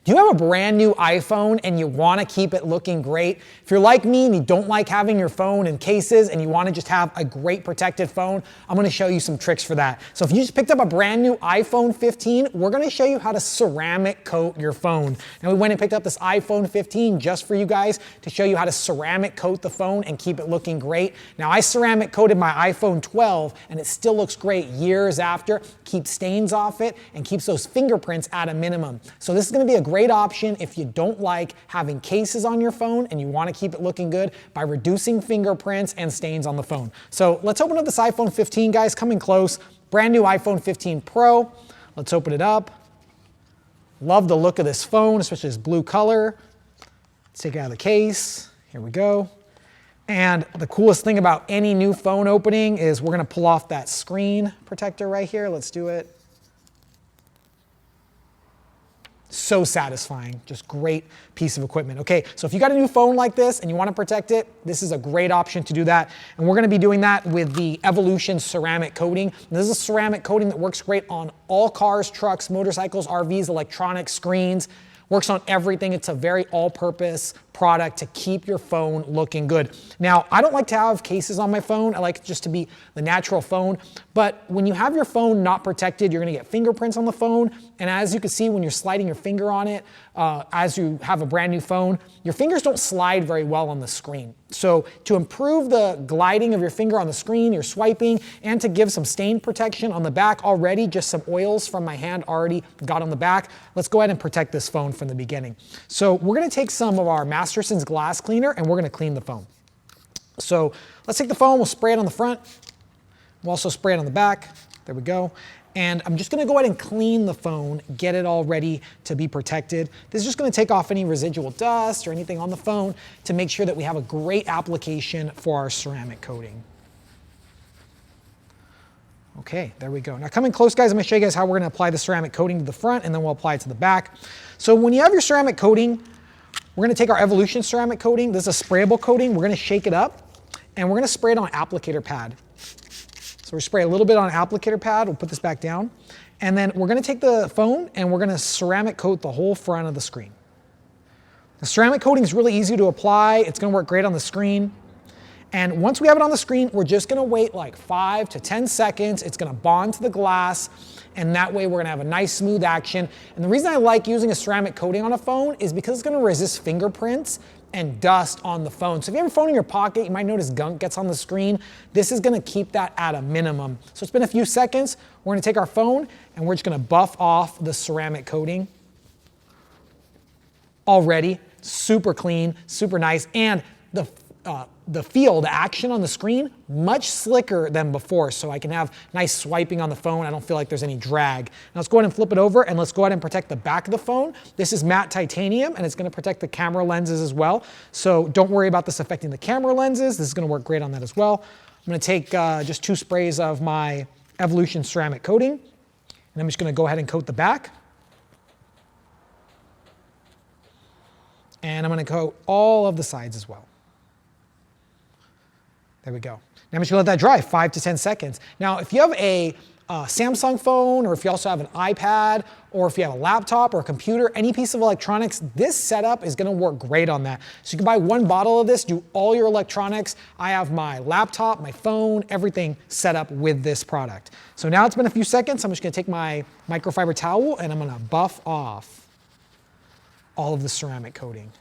Do you have a brand new iPhone and you want to keep it looking great? If you're like me and you don't like having your phone in cases and you want to just have a great protected phone, I'm going to show you some tricks for that. So if you just picked up a brand new iPhone 15, we're going to show you how to ceramic coat your phone. Now we went and picked up this iPhone 15 just for you guys to show you how to ceramic coat the phone and keep it looking great. Now I ceramic coated my iPhone 12 and it still looks great years after, keeps stains off it and keeps those fingerprints at a minimum. So this is going to be a great option if you don't like having cases on your phone and you want to keep it looking good by reducing fingerprints and stains on the phone. So let's open up this iPhone 15, guys, coming close. Brand new iPhone 15 Pro. Let's open it up. Love the look of this phone, especially this blue color. Let's take it out of the case. Here we go. And the coolest thing about any new phone opening is we're going to pull off that screen protector right here. Let's do it. So satisfying, just great piece of equipment. Okay, so if you got a new phone like this and you want to protect it, this is a great option to do that. And we're going to be doing that with the Evolution ceramic coating. And this is a ceramic coating that works great on all cars, trucks, motorcycles, RVs, electronics, screens. Works on everything. It's a very all-purpose product to keep your phone looking good. Now, I don't like to have cases on my phone. I like it just to be the natural phone. But when you have your phone not protected, you're going to get fingerprints on the phone. And as you can see, when you're sliding your finger on it, as you have a brand new phone, your fingers don't slide very well on the screen. So to improve the gliding of your finger on the screen, you're swiping, and to give some stain protection on the back already, just some oils from my hand already got on the back, let's go ahead and protect this phone from the beginning. So we're going to take some of our Masterson's glass cleaner and we're going to clean the phone. So let's take the phone, we'll spray it on the front. We'll also spray it on the back. There we go. And I'm just going to go ahead and clean the phone, get it all ready to be protected. This is just going to take off any residual dust or anything on the phone to make sure that we have a great application for our ceramic coating. Okay, there we go. Now coming close, guys, I'm going to show you guys how we're going to apply the ceramic coating to the front and then we'll apply it to the back. So when you have your ceramic coating, we're going to take our Evolution ceramic coating. This is a sprayable coating. We're going to shake it up and we're going to spray it on an applicator pad. So we spray a little bit on an applicator pad. We'll put this back down. And then we're going to take the phone and we're going to ceramic coat the whole front of the screen. The ceramic coating is really easy to apply. It's going to work great on the screen. And once we have it on the screen, we're just going to wait like 5 to 10 seconds. It's going to bond to the glass. And that way we're going to have a nice smooth action. And the reason I like using a ceramic coating on a phone is because it's going to resist fingerprints and dust on the phone. So if you have a phone in your pocket, you might notice gunk gets on the screen. This is going to keep that at a minimum. So it's been a few seconds. We're going to take our phone and we're just going to buff off the ceramic coating. Already super clean, super nice, and the feel, the action on the screen, much slicker than before, so I can have nice swiping on the phone. I don't feel like there's any drag. Now let's go ahead and flip it over and let's go ahead and protect the back of the phone. This is matte titanium and it's going to protect the camera lenses as well. So don't worry about this affecting the camera lenses. This is going to work great on that as well. I'm going to take just 2 sprays of my Evolution ceramic coating and I'm just going to go ahead and coat the back. And I'm going to coat all of the sides as well. There we go. Now I'm just going to let that dry 5 to 10 seconds. Now, if you have a Samsung phone, or if you also have an iPad, or if you have a laptop or a computer, any piece of electronics, this setup is going to work great on that. So you can buy 1 bottle of this, do all your electronics. I have my laptop, my phone, everything set up with this product. So now it's been a few seconds. I'm just going to take my microfiber towel and I'm going to buff off all of the ceramic coating.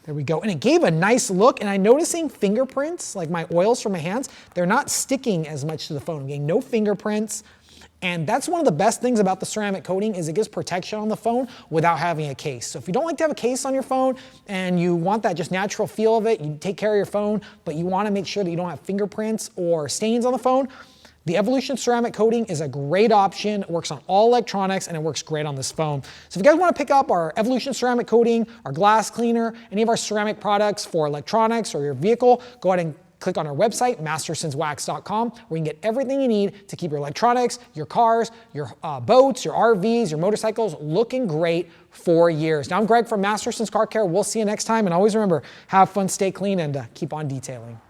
There we go. And it gave a nice look. And I'm noticing fingerprints, like my oils from my hands, they're not sticking as much to the phone. I'm getting no fingerprints. And that's one of the best things about the ceramic coating is it gives protection on the phone without having a case. So if you don't like to have a case on your phone and you want that just natural feel of it, you take care of your phone, but you want to make sure that you don't have fingerprints or stains on the phone, the Evolution ceramic coating is a great option. It works on all electronics and it works great on this phone. So if you guys want to pick up our Evolution ceramic coating, our glass cleaner, any of our ceramic products for electronics or your vehicle, go ahead and click on our website, mastersonswax.com, where you can get everything you need to keep your electronics, your cars, your boats, your RVs, your motorcycles looking great for years. Now I'm Greg from Mastersons Car Care. We'll see you next time. And always remember, have fun, stay clean, and keep on detailing.